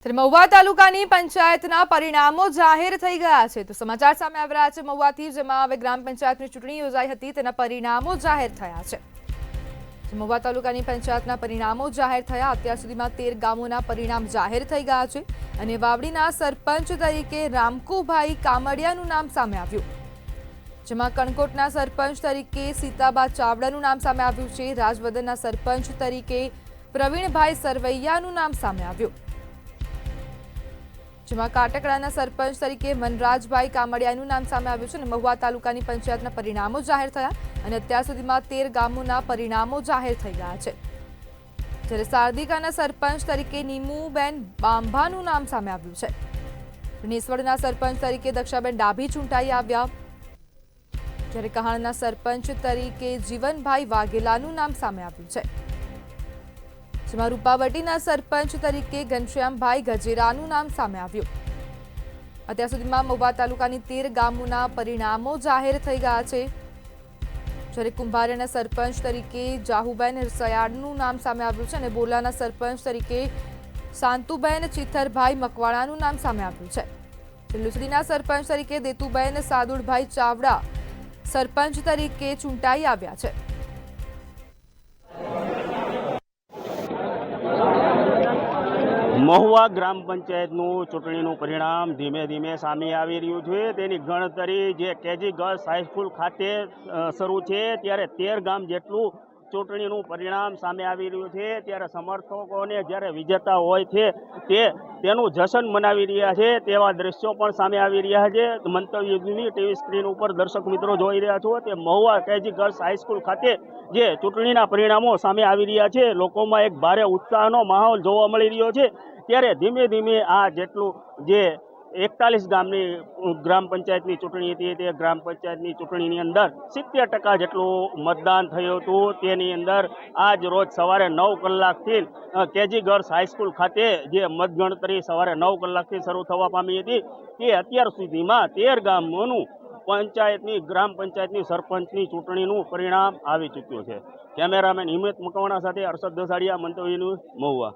ત્યારે મહુવા તાલુકાની પંચાયતના પરિણામો જાહેર થઈ ગયા છે તો સમાચાર સામે આવી રહ્યા છે મહુવાથી, જેમાં હવે ગ્રામ પંચાયતની ચૂંટણી યોજાઈ હતી તેના પરિણામો જાહેર થયા છે। મહુવા તાલુકાની પંચાયતના પરિણામો જાહેર થયા। અત્યાર સુધીમાં 13 ગામોના પરિણામ જાહેર થઈ ગયા છે અને વાવડીના સરપંચ તરીકે રામકુભાઈ કામડિયાનું નામ સામે આવ્યું, જેમાં કણકોટના સરપંચ તરીકે સીતાબા ચાવડાનું નામ સામે આવ્યું છે। રાજવદનના સરપંચ તરીકે પ્રવીણભાઈ સરવૈયાનું નામ સામે આવ્યું, જેમાં કાટકડાના સરપંચ તરીકે મનરાજભાઈ કામડિયાનું નામ સામે આવ્યું છે અને મહુવા તાલુકાની પંચાયતના પરિણામો જાહેર થયા અને અત્યાર સુધીમાં 13 ગામોના પરિણામો જાહેર થઈ ગયા છે। જ્યારે સારદીકાના સરપંચ તરીકે નીમુબેન બાંભાનું નામ સામે આવ્યું છે। નેસવડના સરપંચ તરીકે દક્ષાબેન ડાભી ચૂંટાઈ આવ્યા, જ્યારે કહાણના સરપંચ તરીકે જીવનભાઈ વાઘેલાનું નામ સામે આવ્યું છે, જેમાં રૂપાવટીના સરપંચ તરીકે ઘનશ્યામભાઈ ગજેરાનું નામ સામે આવ્યું। અત્યાર સુધીમાં મહુવા તાલુકાની 13 ગામોના પરિણામો જાહેર થઈ ગયા છે, જ્યારે કુંભારિયાના સરપંચ તરીકે જાહુબેન સયાડનું નામ સામે આવ્યું છે અને બોલાના સરપંચ તરીકે શાંતુબેન ચિથરભાઈ મકવાણાનું નામ સામે આવ્યું છે। લુસડીના સરપંચ તરીકે દેતુબેન સાદુડભાઈ ચાવડા સરપંચ તરીકે ચૂંટાઈ આવ્યા છે। મહુવા ગ્રામ પંચાયતનું ચૂંટણીનું પરિણામ ધીમે ધીમે સામે આવી રહ્યું છે। તેની ગણતરી જે કેજી ગર્લ્સ હાઈસ્કૂલ ખાતે શરૂ છે, ત્યારે 13 ગામ જેટલું ચૂંટણીનું પરિણામ સામે આવી રહ્યું છે। ત્યારે સમર્થકોને જ્યારે વિજેતા હોય છે તેનું જશ્ન મનાવી રહ્યા છે તેવા દ્રશ્યો પણ સામે આવી રહ્યા છે। મંતવ્યની ટીવી સ્ક્રીન ઉપર દર્શક મિત્રો જોઈ રહ્યા છો તે મહુવા કેજી ગર્લ્સ હાઈસ્કૂલ ખાતે જે ચૂંટણીના પરિણામો સામે આવી રહ્યા છે, લોકોમાં એક ભારે ઉત્સાહનો માહોલ જોવા મળી રહ્યો છે। ત્યારે ધીમે ધીમે આ જેટલું જે 41 ગામની ગ્રામ પંચાયતની ચૂંટણી હતી તે ગ્રામ પંચાયતની ચૂંટણીની અંદર 70% જેટલું મતદાન થયું હતું। તેની અંદર આજ રોજ સવારે 9 કલાકથી કેજી ગર્લ્સ હાઈસ્કૂલ ખાતે જે મતગણતરી સવારે 9 કલાકથી શરૂ થવા પામી હતી તે અત્યાર સુધીમાં 13 ગામોનું ગ્રામ પંચાયતની સરપંચની ચૂંટણીનું પરિણામ આવી ચૂક્યું છે। કેમેરામેન હિંમત મકવાણા સાથે હર્ષદ દસાડિયા, મંતવ્ય ન્યૂઝ, મહુવા।